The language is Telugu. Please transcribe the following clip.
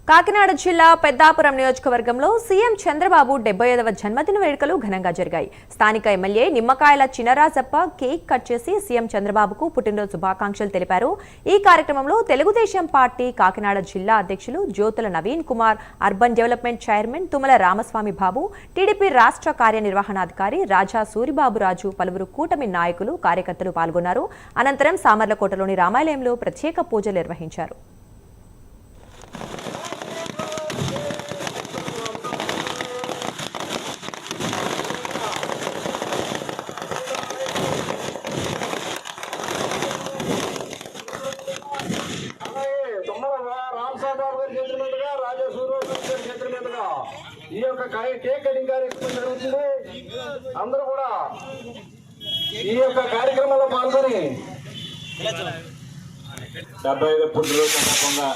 కాకినాడ జిల్లా పెద్దాపురం నియోజకవర్గంలో సీఎం చంద్రబాబు 75వ జన్మదిన వేడుకలు ఘనంగా జరిగాయి. స్థానిక MLA Nimmakayala Chinarajappa cake cut చేసి సీఎం చంద్రబాబుకు పుట్టినరోజు శుభాకాంక్షలు తెలిపారు. ఈ కార్యక్రమంలో తెలుగుదేశం పార్టీ కాకినాడ జిల్లా అధ్యక్షులు Jyothula Naveen Kumar, urban development chairman Tummala Ramaswamy Babu, TDP రాష్ట్ర కార్యనిర్వహణాధికారి రాజా సూరిబాబురాజు, పలువురు కూటమి నాయకులు, కార్యకర్తలు పాల్గొన్నారు. అనంతరం సామర్లకోటలోని రామాలయంలో ప్రత్యేక పూజలు నిర్వహించారు. రాజా సూరిబాబు చేతుల మీదుగా ఈ యొక్క కేక్ కటింగ్ కార్యక్రమం జరుగుతుంది. అందరూ కూడా ఈ యొక్క కార్యక్రమంలో పాల్గొని 75 పుట్టినరోజు సందర్భంగా